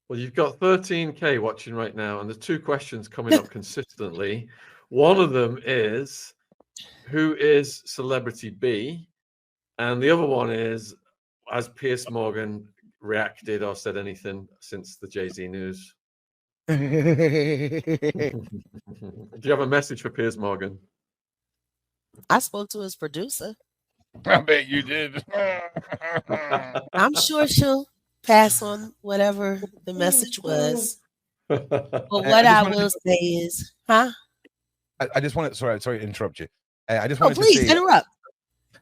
Well, you've got 13K watching right now, and there's two questions coming up consistently. One of them is, who is Celebrity B? And the other one is, has Piers Morgan reacted or said anything since the Jay-Z news? Do you have a message for Piers Morgan? I spoke to his producer. I bet you did. I'm sure she'll pass on whatever the message was. But what I just I wanted will to, say is, huh? I just wanted, sorry to interrupt you. I just Oh, wanted to please say, interrupt.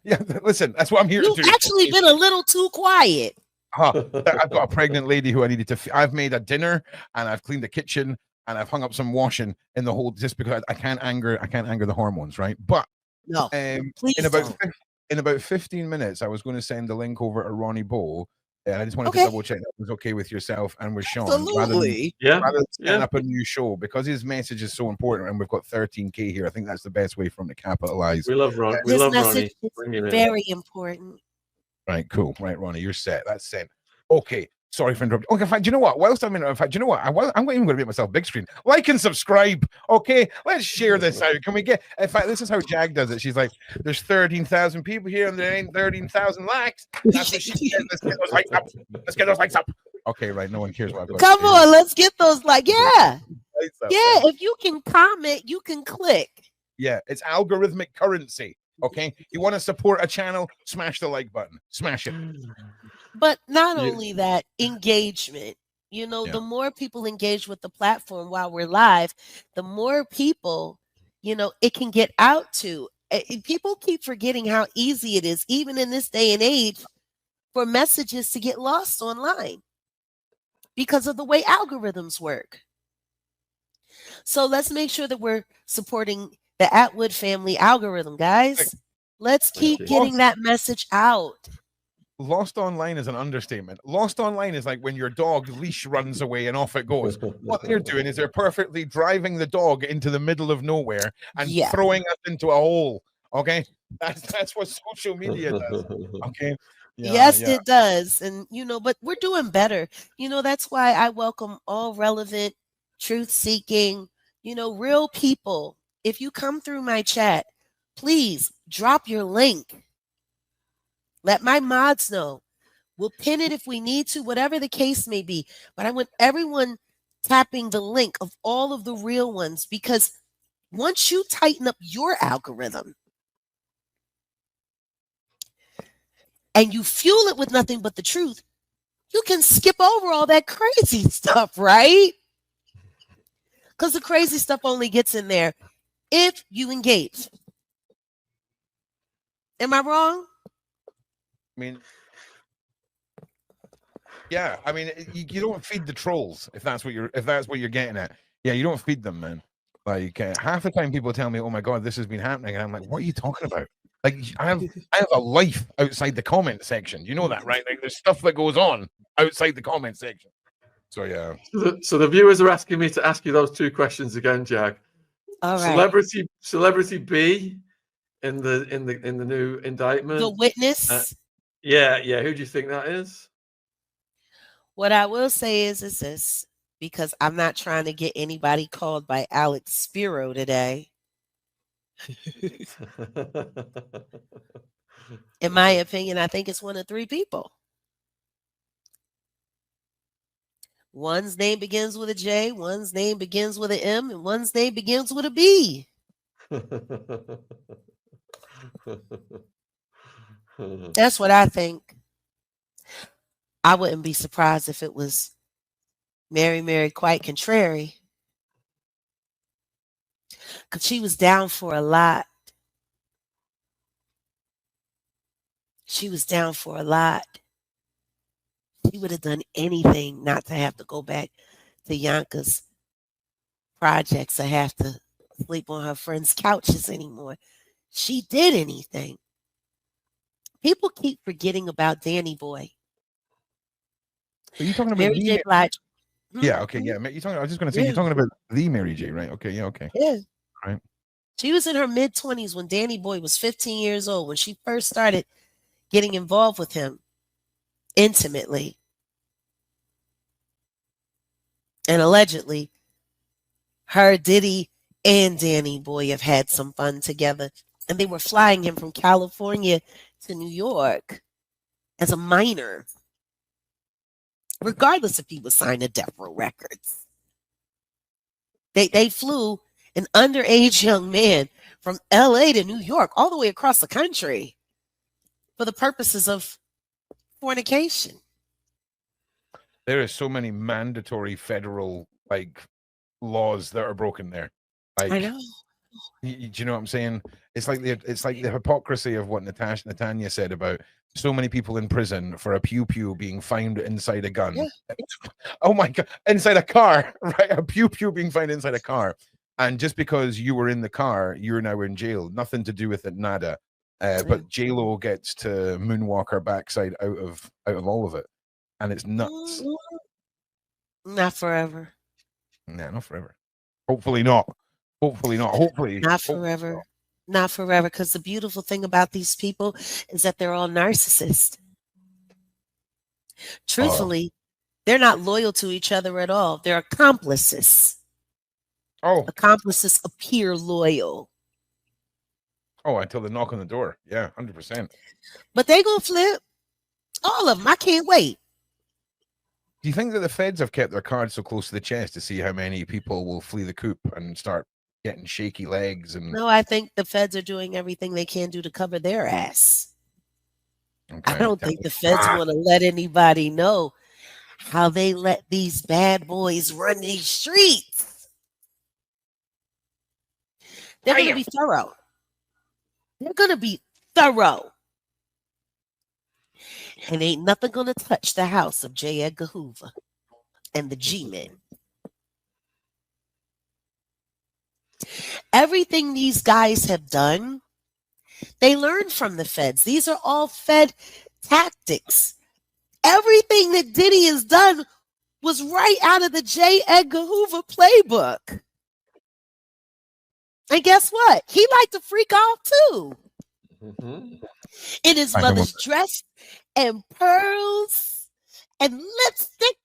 yeah, listen, that's what I'm here to You've do. actually been a little too quiet. I've got a pregnant lady who I needed to. I've made a dinner and I've cleaned the kitchen and I've hung up some washing in the whole, just because I can't anger the hormones, right? But No, in please about don't. in about 15 minutes, I was going to send the link over to Ronnie Bow, and I just wanted to Okay, double check that was okay with yourself and with Sean, absolutely. Yeah, rather than setting yeah. up a new show, because his message is so important, and we've got 13K here. I think that's the best way for him to capitalize. We love Ron. We His love message Ronnie. is Bring him in. very important. Right, cool. Right, Ronnie, you're set. That's sent. Okay. Sorry for interrupting. Okay, in fact, you know what? Whilst I'm in fact, you know what? I'm even going to make myself big screen. Like and subscribe. Okay, let's share this out. Can we get? In fact, this is how Jag does it. She's like, "There's 13,000 people here, and there ain't 13,000 likes." That's what she said. Let's get those likes up. Let's get those likes up. Okay, right. No one cares what I've got to Come say. on, let's get those. Like, yeah, Lights up, yeah. right? If you can comment, you can click. Yeah, it's algorithmic currency. Okay, you want to support a channel? Smash the like button. Smash it. But not You, only that, engagement. You know, Yeah. the more people engage with the platform while we're live, the more people, it can get out to. People keep forgetting how easy it is, even in this day and age, for messages to get lost online because of the way algorithms work. So let's make sure that we're supporting the Atwood family algorithm, guys. Let's thank keep you. getting that message out. Lost online is an understatement. Lost online is like when your dog's leash runs away and off it goes. What they're doing is they're perfectly driving the dog into the middle of nowhere and Yeah. throwing us into a hole. Okay, that's what social media does. Okay, yeah, Yes, yeah. it does. And, but we're doing better. That's why I welcome all relevant, truth seeking, real people. If you come through my chat, please drop your link. Let my mods know. We'll pin it if we need to, whatever the case may be. But I want everyone tapping the link of all of the real ones, because once you tighten up your algorithm and you fuel it with nothing but the truth, you can skip over all that crazy stuff, right? Because the crazy stuff only gets in there if you engage. Am I wrong? I mean, yeah. I mean, you don't feed the trolls if that's what you're getting at. Yeah, you don't feed them, man. Like half the time, people tell me, "Oh my god, this has been happening," and I'm like, "What are you talking about?" Like I have a life outside the comment section. You know that, right? Like there's stuff that goes on outside the comment section. So yeah. So the viewers are asking me to ask you those two questions again, Jag. All right. Celebrity B in the new The indictment. witness. Yeah. Who do you think that is? What I will say is this, because I'm not trying to get anybody called by Alex Spiro today. In my opinion, I think it's one of three people. One's name begins with a J, one's name begins with an M, and one's name begins with a B. That's what I think. I wouldn't be surprised if it was Mary quite contrary, because she was down for a lot. She was down for a lot. She would have done anything not to have to go back to Yanka's projects or have to sleep on her friends' couches anymore. She did anything. People keep forgetting about Danny Boy. Are you talking about Mary J. Blige. Yeah. Okay. Yeah. You talking? I was just going to say Yeah. you're talking about the Mary J. Right? Okay. Yeah. Okay. Yeah. Right. She was in her mid-20s when Danny Boy was 15 years old, when she first started getting involved with him intimately. And allegedly, her, Diddy, and Danny Boy have had some fun together. And they were flying him from California to New York as a minor, regardless if he was signed to Death Row Records. They flew an underage young man from LA to New York, all the way across the country, for the purposes of fornication. There is so many mandatory federal laws that are broken there. I know. Do you know what I'm saying? It's like the hypocrisy of what Natanya said about so many people in prison for a pew pew being found inside a gun. Yeah. Oh my God, inside a car, right? A pew pew being found inside a car. And just because you were in the car, you're now in jail. Nothing to do with it, nada. But J-Lo gets to moonwalk her backside out of all of it. And it's nuts. Not forever. Nah, not forever. Hopefully not. Hopefully not. Not forever. Not forever. Because the beautiful thing about these people is that they're all narcissists. Truthfully, they're not loyal to each other at all. They're accomplices. Accomplices appear loyal. Until they knock on the door. Yeah, 100%. But they gonna flip. All of them. I can't wait. Do you think that the feds have kept their cards so close to the chest to see how many people will flee the coop and start getting shaky legs? No, I think the feds are doing everything they can do to cover their ass. Okay, I don't think the feds want to let anybody know how they let these bad boys run these streets. They're going to be thorough. They're going to be thorough. And ain't nothing going to touch the house of J. Edgar Hoover and the G-Men. Everything these guys have done, they learned from the feds. These are all Fed tactics. Everything that Diddy has done was right out of the J. Edgar Hoover playbook. And guess what? He liked to freak off too. In his mother's dress and pearls and lipstick.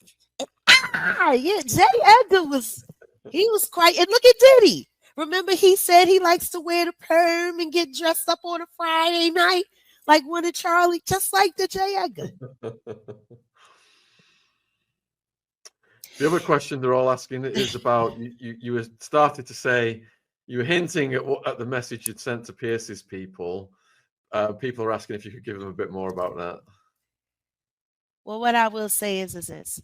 And J. Edgar was quite. And look at Diddy. Remember, he said he likes to wear the perm and get dressed up on a Friday night like one of Charlie, just like the J. Edgar. The other question they're all asking is about you started to say you were hinting at the message you'd sent to Pierce's people. People are asking if you could give them a bit more about that. Well, what I will say is this.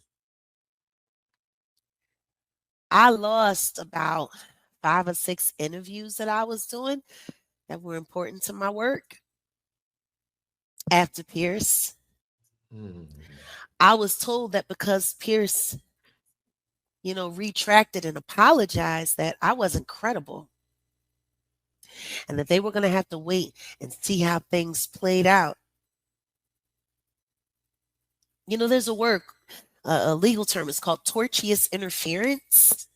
I lost about 5 or 6 interviews that I was doing that were important to my work after Pierce. I was told that because Pierce, retracted and apologized, that I wasn't credible. And that they were going to have to wait and see how things played out. There's a legal term. It's called tortious interference.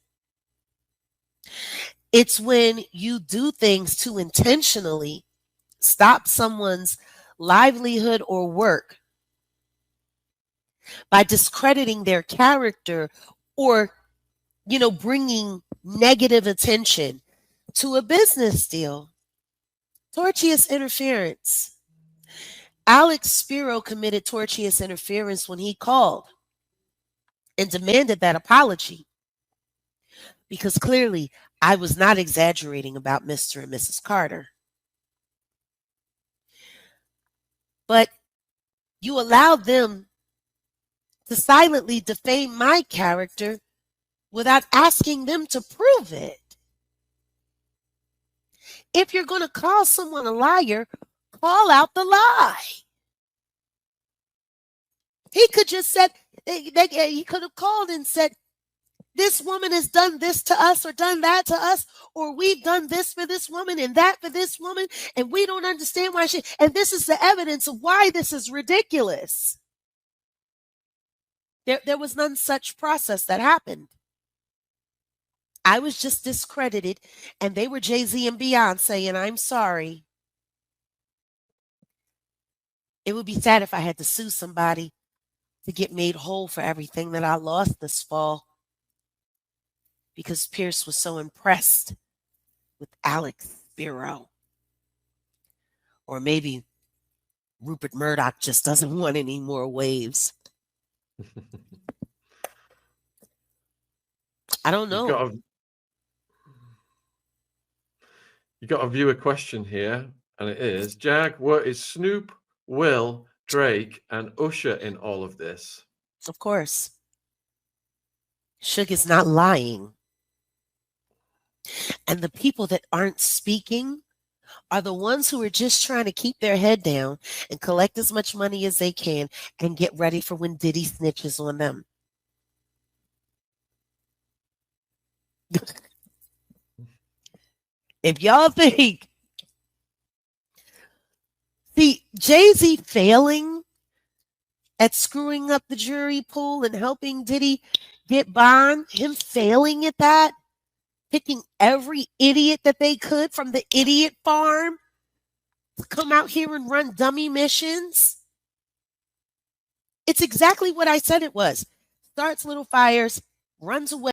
It's when you do things to intentionally stop someone's livelihood or work by discrediting their character or, bringing negative attention to a business deal. Tortious interference. Alex Spiro committed tortious interference when he called and demanded that apology, because clearly I was not exaggerating about Mr. and Mrs. Carter. But you allowed them to silently defame my character without asking them to prove it. If you're going to call someone a liar, call out the lie. He could just said, he could have called and said, this woman has done this to us or done that to us, or we've done this for this woman and that for this woman, and we don't understand why and this is the evidence of why this is ridiculous. There was none such process that happened. I was just discredited, and they were Jay-Z and Beyonce, and I'm sorry. It would be sad if I had to sue somebody to get made whole for everything that I lost this fall. because Pierce was so impressed with Alex Spiro. Or maybe Rupert Murdoch just doesn't want any more waves. I don't know. You got a viewer question here, and it is, Jag, where is Snoop, Will, Drake, and Usher in all of this? Of course. Suge is not lying. And the people that aren't speaking are the ones who are just trying to keep their head down and collect as much money as they can and get ready for when Diddy snitches on them. If y'all think, see, Jay-Z failing at screwing up the jury pool and helping Diddy get bond, him failing at that, picking every idiot that they could from the idiot farm to come out here and run dummy missions. It's exactly what I said it was. Starts little fires, runs away.